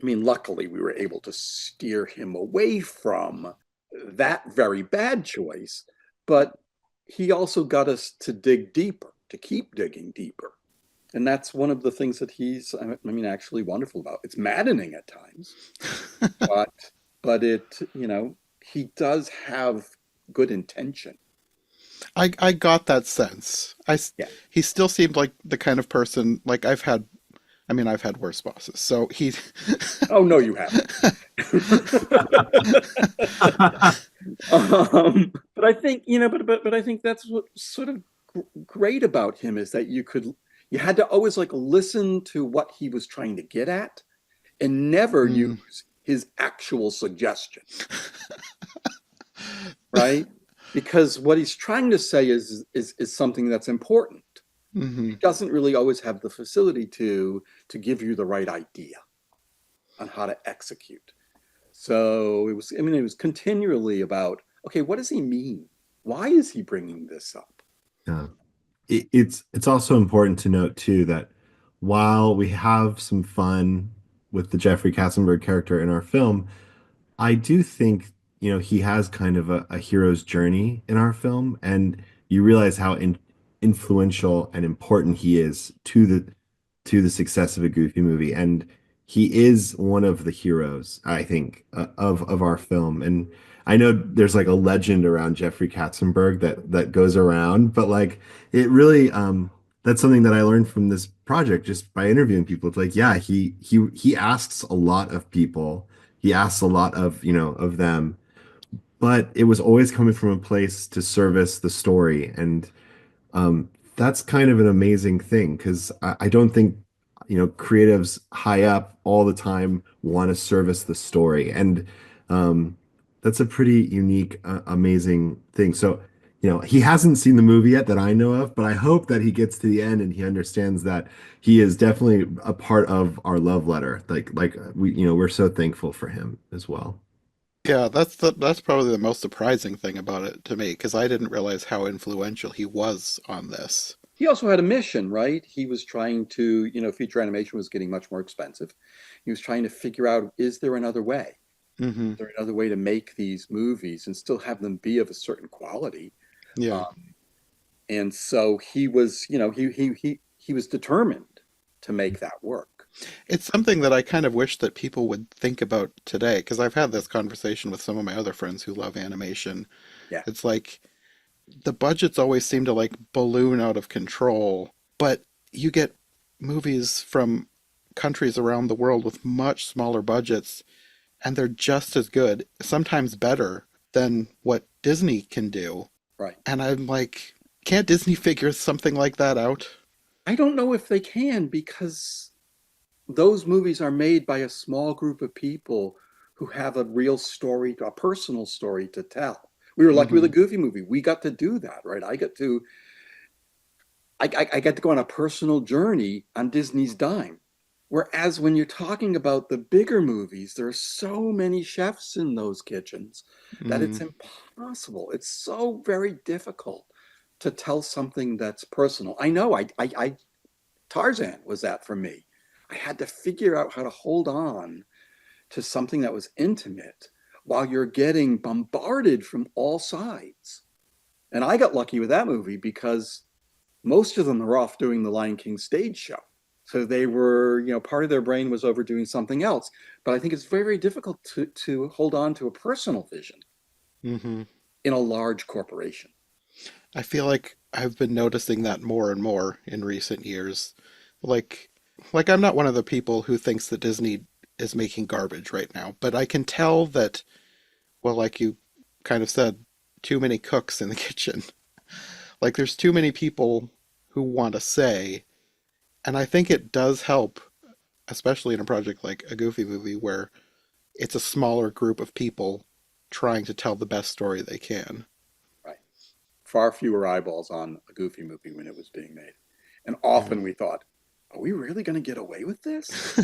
I mean, luckily we were able to steer him away from that very bad choice, but he also got us to dig deeper, to keep digging deeper. And that's one of the things that he's, I mean, actually wonderful about. It's maddening at times, but he does have good intention. I got that sense. Yeah. He still seemed like the kind of person, like I've had worse bosses. So he, Oh, no, you haven't. But I think, but I think that's what sort of great about him is that you had to always like listen to what he was trying to get at and never use his actual suggestion. Right? Because what he's trying to say is something that's important. mm-hmm. He doesn't really always have the facility to give you the right idea on how to execute. So it was continually about, okay, what does he mean? Why is he bringing this up? Yeah. It's also important to note too that while we have some fun with the Jeffrey Katzenberg character in our film, I do think, he has kind of a hero's journey in our film, and you realize how influential and important he is to the success of a Goofy movie. And he is one of the heroes, I think, of our film. And I know there's like a legend around Jeffrey Katzenberg that goes around, but like it really that's something that I learned from this project just by interviewing people. It's like, yeah, he asks a lot of people. He asks a lot of them, but it was always coming from a place to service the story. And that's kind of an amazing thing because I don't think, creatives high up all the time want to service the story. And that's a pretty unique, amazing thing. So, he hasn't seen the movie yet that I know of, but I hope that he gets to the end and he understands that he is definitely a part of our love letter. Like we, we're so thankful for him as well. Yeah, that's probably the most surprising thing about it to me because I didn't realize how influential he was on this. He also had a mission, right? He was trying to, feature animation was getting much more expensive. He was trying to figure out, is there another way? Mm-hmm. Is there another way to make these movies and still have them be of a certain quality? Yeah. And so he was, he was determined to make that work. It's something that I kind of wish that people would think about today because I've had this conversation with some of my other friends who love animation. Yeah. It's like the budgets always seem to like balloon out of control, but you get movies from countries around the world with much smaller budgets and they're just as good, sometimes better than what Disney can do. Right. And I'm like, can't Disney figure something like that out? I don't know if they can because those movies are made by a small group of people who have a real story, a personal story to tell. We were lucky with a Goofy movie. We got to do that, right? I get to go on a personal journey on Disney's dime. Whereas when you're talking about the bigger movies, there are so many chefs in those kitchens that it's impossible. It's so very difficult to tell something that's personal. I know I Tarzan was that for me. I had to figure out how to hold on to something that was intimate while you're getting bombarded from all sides. And I got lucky with that movie because most of them are off doing the Lion King stage show. So they were, part of their brain was over doing something else. But I think it's very, very difficult to hold on to a personal vision Hmm. in a large corporation. I feel like I've been noticing that more and more in recent years. Like, like I'm not one of the people who thinks that Disney is making garbage right now, but I can tell that, well, like you kind of said, too many cooks in the kitchen. Like there's too many people who want to say, and I think it does help, especially in a project like a Goofy movie where it's a smaller group of people trying to tell the best story they can. Right. Far fewer eyeballs on a Goofy movie when it was being made. And Yeah. often we thought, are we really going to get away with this?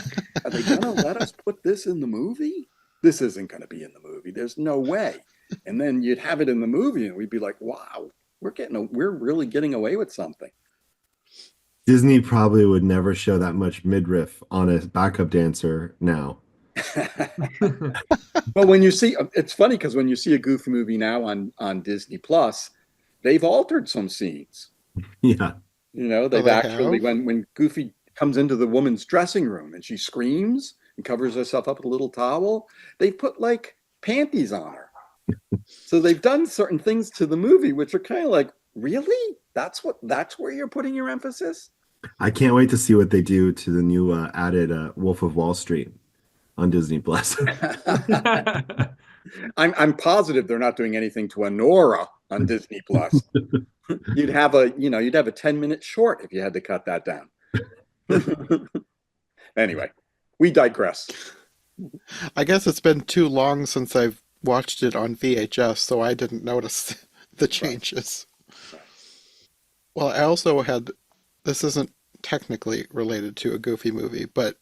Are they going to let us put this in the movie? This isn't going to be in the movie. There's no way. And then you'd have it in the movie and we'd be like, wow, we're really getting away with something. Disney probably would never show that much midriff on a backup dancer now. Well, when you see, it's funny because when you see a Goofy movie now on Disney Plus, they've altered some scenes. Yeah. Oh, They've they actually, have? when Goofy comes into the woman's dressing room and she screams and covers herself up with a little towel, they put like panties on her. So they've done certain things to the movie which are kind of like, really? That's where you're putting your emphasis? I can't wait to see what they do to the new added Wolf of Wall Street on Disney Plus. I'm positive they're not doing anything to Honora on Disney Plus. You'd have a 10-minute short if you had to cut that down. Anyway, we digress. I guess it's been too long since I've watched it on VHS, so I didn't notice the Right, changes. right. Well, I also had, this isn't technically related to a Goofy movie, but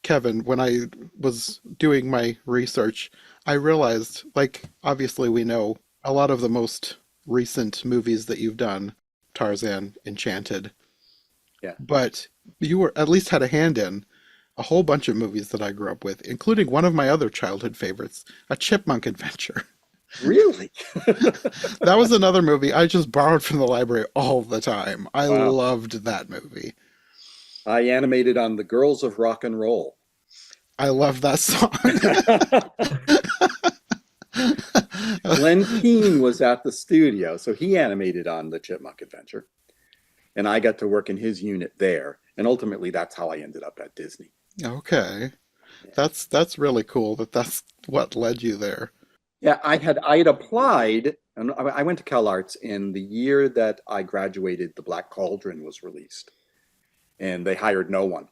Kevin, when I was doing my research, I realized, like, obviously we know a lot of the most recent movies that you've done, Tarzan, Enchanted, Yeah. but you were at least had a hand in a whole bunch of movies that I grew up with, including one of my other childhood favorites, A Chipmunk Adventure. Really? That was another movie I just borrowed from the library all the time. I Wow. loved that movie. I animated on The Girls of Rock and Roll. I love that song. Glenn Keane was at the studio, so he animated on The Chipmunk Adventure. And I got to work in his unit there. And ultimately, that's how I ended up at Disney. Okay. That's really cool that that's what led you there. Yeah, I had applied, and I went to CalArts in the year that I graduated. The Black Cauldron was released, and they hired no one.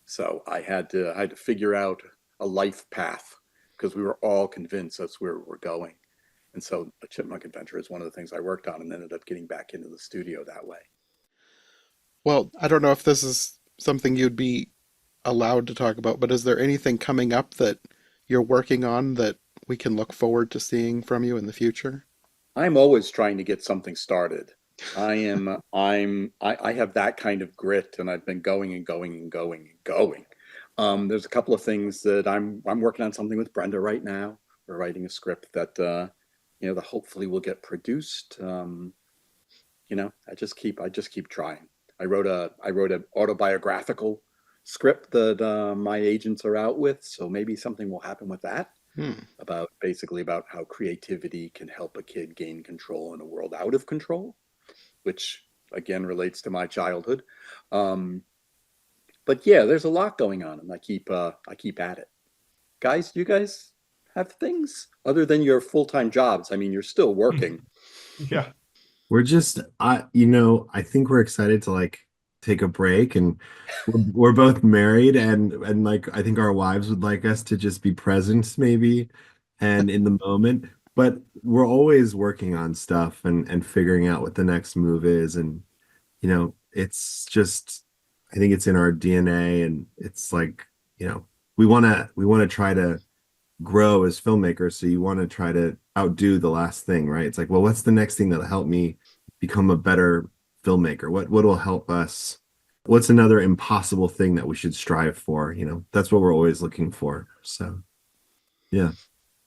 So I had to figure out a life path because we were all convinced that's where we're going. And so a Chipmunk Adventure is one of the things I worked on and ended up getting back into the studio that way. Well, I don't know if this is something you'd be allowed to talk about, but is there anything coming up that you're working on that we can look forward to seeing from you in the future? I'm always trying to get something started. I have that kind of grit and I've been going and going and going and going. There's a couple of things that I'm working on something with Brenda right now. We're writing a script that hopefully will get produced. I just keep trying. I wrote an autobiographical script that my agents are out with, so maybe something will happen with that Hmm. about how creativity can help a kid gain control in a world out of control, which again relates to my childhood. Um, but yeah, there's a lot going on, and I keep at it. Guys, you guys have things other than your full-time jobs. I mean, you're still working. Yeah. We're just, I think we're excited to like take a break, and we're both married, and like I think our wives would like us to just be present maybe and in the moment. But we're always working on stuff and figuring out what the next move is, and it's just I think it's in our DNA, and it's like we want to try to grow as filmmakers, so you want to try to outdo the last thing, right? It's like, well, what's the next thing that'll help me become a better filmmaker? What will help us? What's another impossible thing that we should strive for? That's what we're always looking for. So yeah.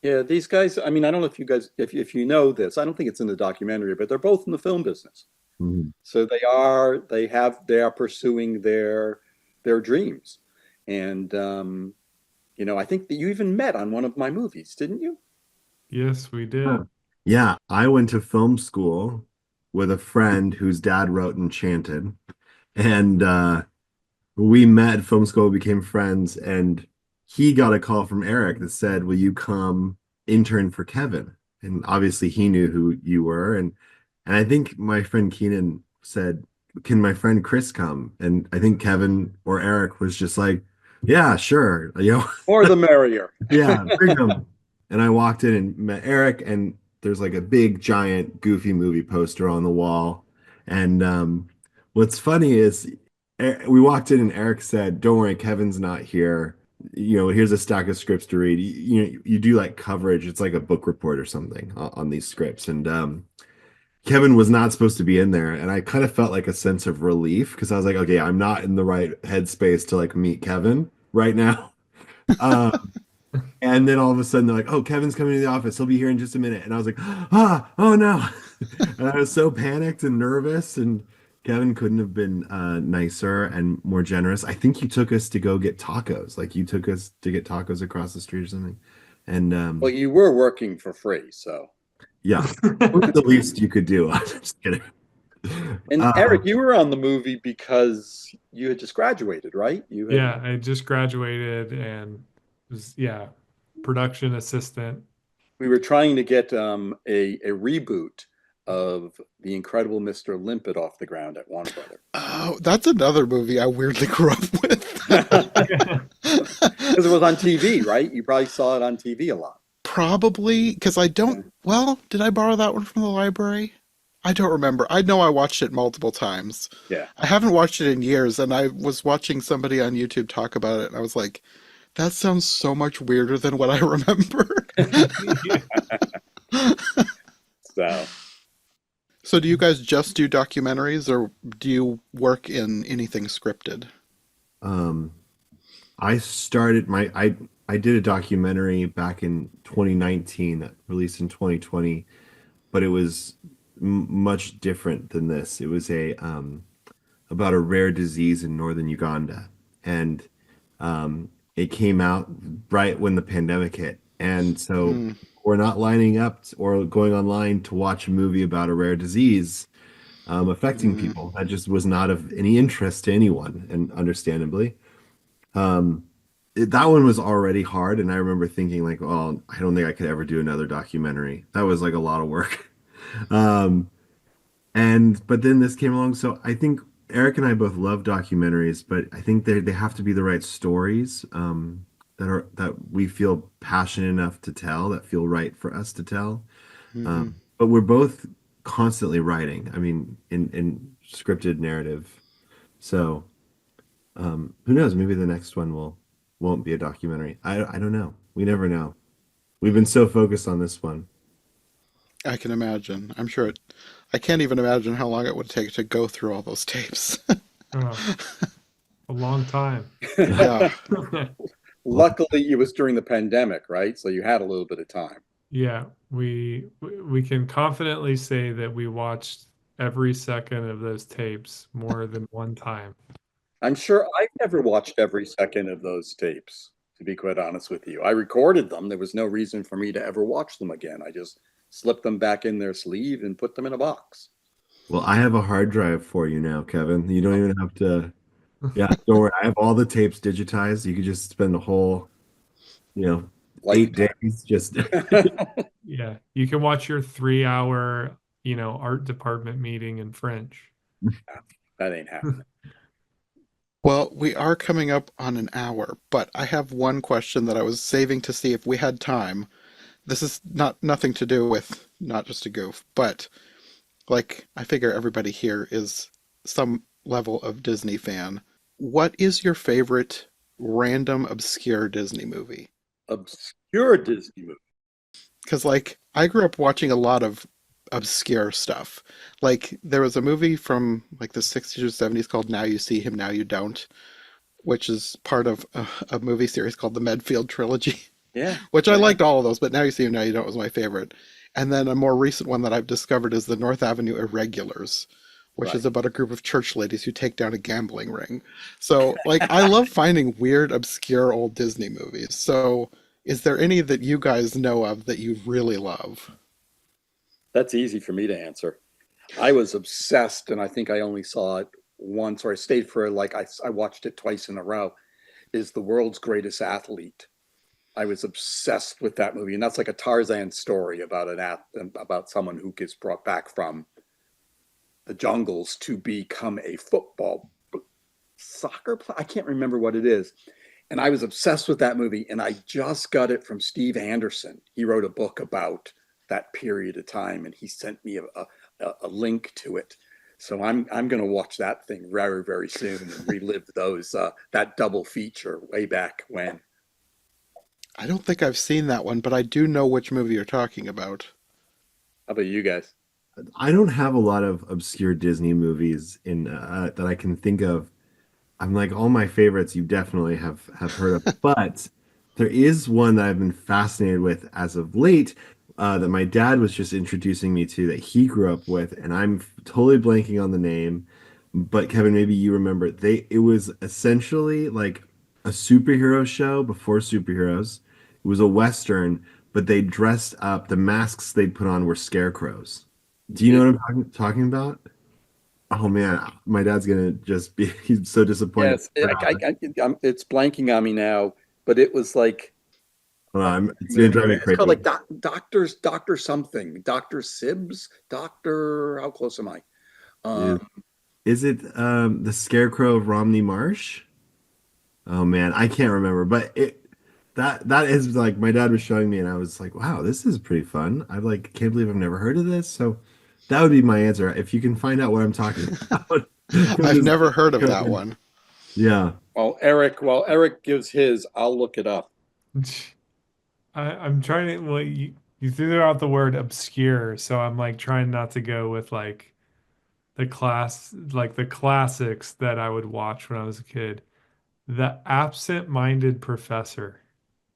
Yeah, these guys, I mean, I don't know if you guys, if you know this, I don't think it's in the documentary, but they're both in the film business. Mhm. So they are pursuing their their dreams. And, I think that you even met on one of my movies, didn't you? Yes, we did. Yeah, I went to film school with a friend whose dad wrote Enchanted, and we met at film school, became friends, and he got a call from Eric that said, "Will you come intern for Kevin?" And obviously, he knew who you were, and I think my friend Keenan said, "Can my friend Chris come?" And I think Kevin or Eric was just like, "Yeah, sure," More the merrier. Yeah, bring him. And I walked in and met Eric, and there's like a big, giant, Goofy movie poster on the wall. And what's funny is we walked in and Eric said, "Don't worry, Kevin's not here. Here's a stack of scripts to read. You do like coverage. It's like a book report or something on these scripts." And Kevin was not supposed to be in there, and I kind of felt like a sense of relief because I was like, "Okay, I'm not in the right headspace to like meet Kevin right now." And then all of a sudden they're like, "Oh, Kevin's coming to the office. He'll be here in just a minute." And I was like, oh no. And I was so panicked and nervous. And Kevin couldn't have been nicer and more generous. I think you took us to go get tacos. Like you took us to get tacos across the street or something. And Well, you were working for free, so. yeah, it was the least you could do. I'm just kidding. And Eric, you were on the movie because you had just graduated, right? Yeah, I just graduated and was, production assistant. We were trying to get a reboot of The Incredible Mr. Limpet off the ground at Warner Brothers. Oh, that's another movie I weirdly grew up with. Because it was on TV, right? You probably saw it on TV a lot. Probably, because I don't. Well, did I borrow that one from the library? I don't remember. I know I watched it multiple times. Yeah. I haven't watched it in years, and I was watching somebody on YouTube talk about it, and I was like, that sounds so much weirder than what I remember. So do you guys just do documentaries, or do you work in anything scripted? I started I did a documentary back in 2019 that released in 2020, but it was much different than this. It was about a rare disease in northern Uganda, and it came out right when the pandemic hit, and so we're not lining up or going online to watch a movie about a rare disease affecting people. That just was not of any interest to anyone, and understandably. That one was already hard, and I remember thinking like, "Oh, I don't think I could ever do another documentary." That was like a lot of work. But then this came along, so I think Eric and I both love documentaries, but I think they have to be the right stories that we feel passionate enough to tell, that feel right for us to tell. But we're both constantly writing. I mean, in scripted narrative. So who knows? Maybe the next one won't be a documentary. I don't know. We never know. We've been so focused on this one. I can imagine. I'm sure I can't even imagine how long it would take to go through all those tapes. Oh, a long time. Yeah. Luckily, it was during the pandemic, right? So you had a little bit of time. Yeah, we can confidently say that we watched every second of those tapes more than one time. I'm sure I've never watched every second of those tapes, to be quite honest with you. I recorded them. There was no reason for me to ever watch them again. I just slipped them back in their sleeve and put them in a box. Well, I have a hard drive for you now, Kevin. You don't even have to. Yeah, don't worry. I have all the tapes digitized. You could just spend the whole, 8 days just. Yeah, you can watch your 3-hour, art department meeting in French. That ain't happening. Well, we are coming up on an hour, but I have one question that I was saving to see if we had time. This is nothing to do with not just a goof, but like I figure everybody here is some level of Disney fan. What is your favorite random obscure Disney movie? Obscure Disney movie. Because like I grew up watching a lot of obscure stuff. Like there was a movie from like the 60s or 70s called Now You See Him, Now You Don't, which is part of a movie series called the Medfield Trilogy. Yeah. Which I liked all of those, but Now You See Him, Now You Don't was my favorite. And then a more recent one that I've discovered is the North Avenue Irregulars, which is Right. about a group of church ladies who take down a gambling ring. So, like, I love finding weird, obscure old Disney movies. So, is there any that you guys know of that you really love? That's easy for me to answer. I was obsessed, and I think I only saw it once, or I stayed for like I watched it twice in a row. Is The World's Greatest Athlete. I was obsessed with that movie, and that's like a Tarzan story about about someone who gets brought back from the jungles to become a soccer player. I can't remember what it is. And I was obsessed with that movie, and I just got it from Steve Anderson. He wrote a book about that period of time, and he sent me a link to it. So I'm going to watch that thing very, very soon and relive those that double feature way back when. I don't think I've seen that one, but I do know which movie you're talking about. How about you guys? I don't have a lot of obscure Disney movies in that I can think of. I'm like all my favorites you definitely have heard of, but there is one that I've been fascinated with as of late that my dad was just introducing me to that he grew up with, and I'm totally blanking on the name. But Kevin, maybe you remember it was essentially like a superhero show before superheroes. It was a Western, but they dressed up, the masks they'd put on were scarecrows. Do you know what I'm talking about? Oh man, my dad's gonna just be he's so disappointed. Yes, it's blanking on me now, but it was like It's gonna drive me it's called crazy. like Doctor something, Doctor Sibs, Doctor. How close am I? Is, Um, is it the Scarecrow of Romney Marsh? Oh man, I can't remember, but that is like my dad was showing me, and I was like, wow, this is pretty fun. I like can't believe I've never heard of this. So that would be my answer. If you can find out what I'm talking about, I've because never heard of that one. yeah. while Eric gives his, I'll look it up. I'm trying to, well, you threw out the word obscure, so I'm like trying not to go with like the classics that I would watch when I was a kid. The Absent-Minded Professor.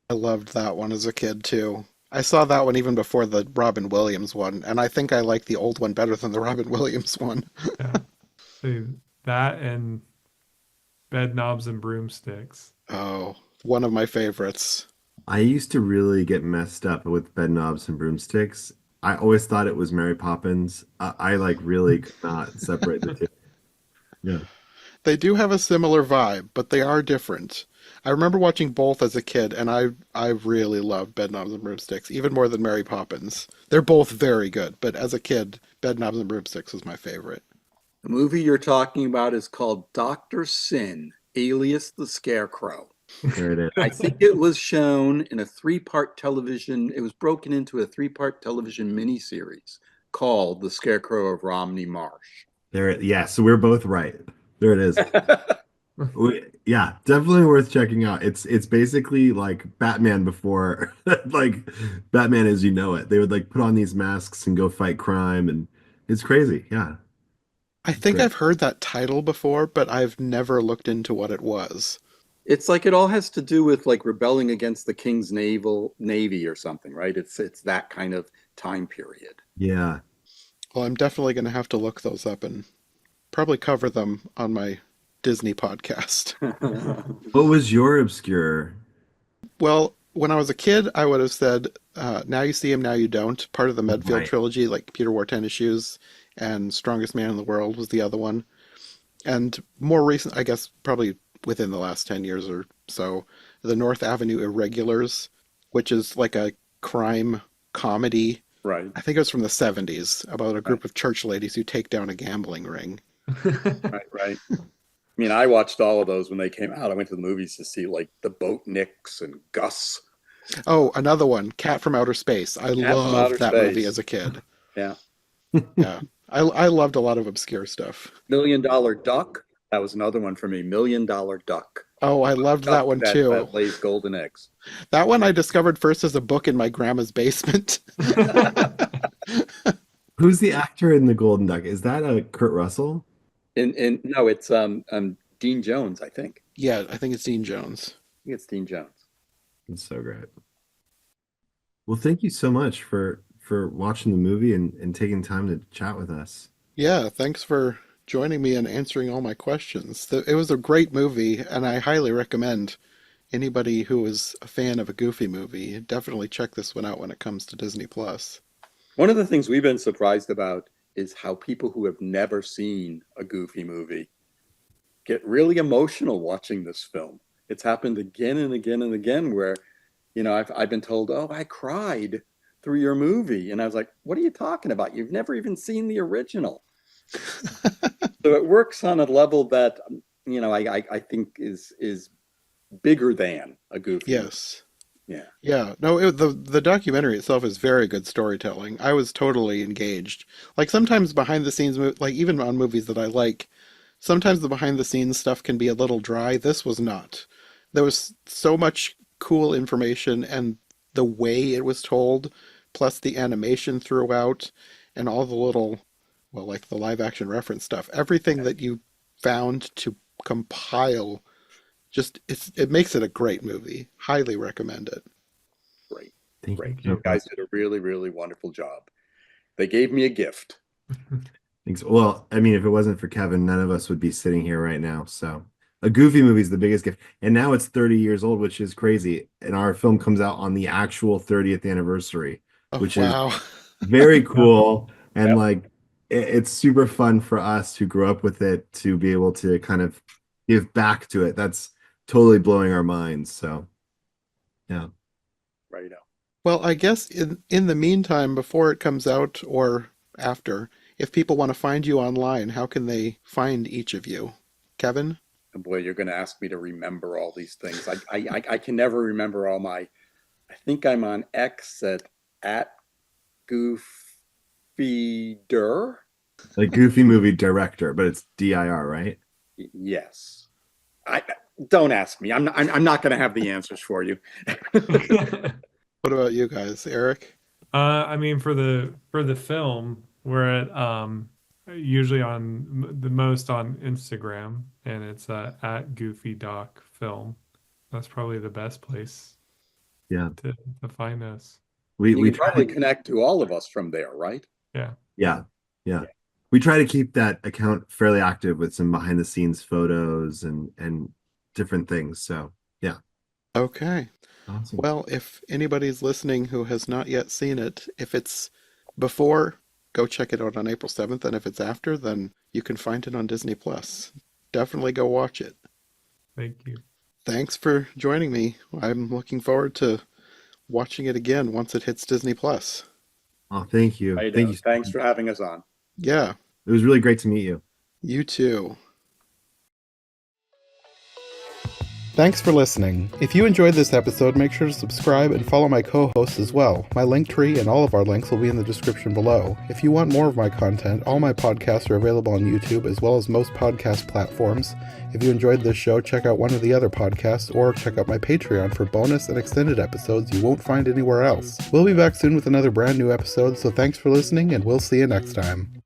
I loved that one as a kid too. I saw that one even before the Robin Williams one, and I think I like the old one better than the Robin Williams one. Yeah. See, that and Bed Knobs and Broomsticks. Oh, one of my favorites. I used to really get messed up with bed knobs and broomsticks. I always thought it was Mary Poppins. I like really could not separate the two. Yeah. They do have a similar vibe, but they are different. I remember watching both as a kid, and I really loved Bedknobs and Broomsticks, even more than Mary Poppins. They're both very good, but as a kid, Bedknobs and Broomsticks was my favorite. The movie you're talking about is called Doctor Sin, alias the Scarecrow. There it is. I think it was shown in a three-part television. It was broken into a three-part television miniseries called The Scarecrow of Romney Marsh. Yeah, so we're both right. There it is. Yeah, definitely worth checking out. It's basically like Batman before like Batman as you know it. They would like put on these masks and go fight crime, and it's crazy. Yeah, I it's think great. I've heard that title before, but I've never looked into what it was. It's like it all has to do with like rebelling against the King's Navy or something, right? It's that kind of time period. Yeah. Well, I'm definitely going to have to look those up and probably cover them on my Disney podcast. What was your obscure? Well, when I was a kid, I would have said Now You See Him, Now You Don't, part of the Medfield Right. trilogy, like Peter Wore Tennis Shoes and Strongest Man in the World was the other one. And more recent, I guess, probably within the last 10 years or so, the North Avenue Irregulars, which is like a crime comedy. Right, I think it was from the 70s about a right, group of church ladies who take down a gambling ring. right. I mean, I watched all of those when they came out. I went to the movies to see like the Boat Nicks and Gus, Oh, another one, Cat from Outer Space. I Cat from loved Outer that movie as Space. a kid. Yeah, Yeah. I loved a lot of obscure stuff. Million Dollar Duck. That was another one for me. Million Dollar Duck. Oh, I loved that Duck one that, too. that lays golden eggs. That one I discovered first as a book in my grandma's basement. Who's the actor in The Golden Duck? Is that a Kurt Russell? And no, it's Dean Jones, I think. Yeah, I think it's Dean Jones. I think it's Dean Jones. It's so great. Well, thank you so much for watching the movie and taking time to chat with us. Yeah, thanks for joining me and answering all my questions. It was a great movie, and I highly recommend anybody who is a fan of a Goofy movie, definitely check this one out when it comes to Disney Plus. One of the things we've been surprised about is how people who have never seen a Goofy movie get really emotional watching this film. It's happened again and again and again where, I've been told, oh, I cried through your movie. And I was like, what are you talking about? You've never even seen the original. So it works on a level that, I think is bigger than a Goofy. Yes. Yeah. Yeah. No, the documentary itself is very good storytelling. I was totally engaged. Like sometimes behind the scenes, like even on movies that I like, sometimes the behind the scenes stuff can be a little dry. This was not. There was so much cool information, and the way it was told, plus the animation throughout, and all the little, well, like the live action reference stuff, everything that you found to compile, it makes it a great movie. Highly recommend it. Great. Thank Great. you. You guys did a really, really wonderful job. They gave me a gift. Thanks. Well, I mean, if it wasn't for Kevin, none of us would be sitting here right now. So a Goofy movie is the biggest gift. And now it's 30 years old, which is crazy. And our film comes out on the actual 30th anniversary, which Wow. is very cool. And Yep. like, it's super fun for us who grew up with it to be able to kind of give back to it. That's totally blowing our minds. So, yeah. Right now. Well, I guess in the meantime, before it comes out or after, if people want to find you online, how can they find each of you? Kevin? And boy, you're going to ask me to remember all these things. I can never remember all my. I think I'm on X at Goofeeder. Like Goofy movie director, but it's DIR, right? Yes. I don't ask me. I'm not going to have the answers for you. What about you guys? Eric? I mean, for the film, we're at usually on the most on Instagram, and it's at Goofy Doc Film. That's probably the best place. Yeah. To find us. We You can try probably to, connect to all of us from there, right? yeah. We try to keep that account fairly active with some behind the scenes photos and different things. So yeah. Okay. Awesome. Well, if anybody's listening who has not yet seen it, if it's before, go check it out on April 7th, and if it's after, then you can find it on Disney Plus. Definitely go watch it. Thank you. Thanks for joining me. I'm looking forward to watching it again once it hits Disney Plus. Oh, thank you. Right, Thank you. Thanks for having us on. Yeah, It was really great to meet you. you too. Thanks for listening. If you enjoyed this episode, make sure to subscribe and follow my co-hosts as well. My link tree and all of our links will be in the description below. If you want more of my content, all my podcasts are available on YouTube as well as most podcast platforms. If you enjoyed this show, check out one of the other podcasts or check out my Patreon for bonus and extended episodes you won't find anywhere else. We'll be back soon with another brand new episode, so thanks for listening and we'll see you next time.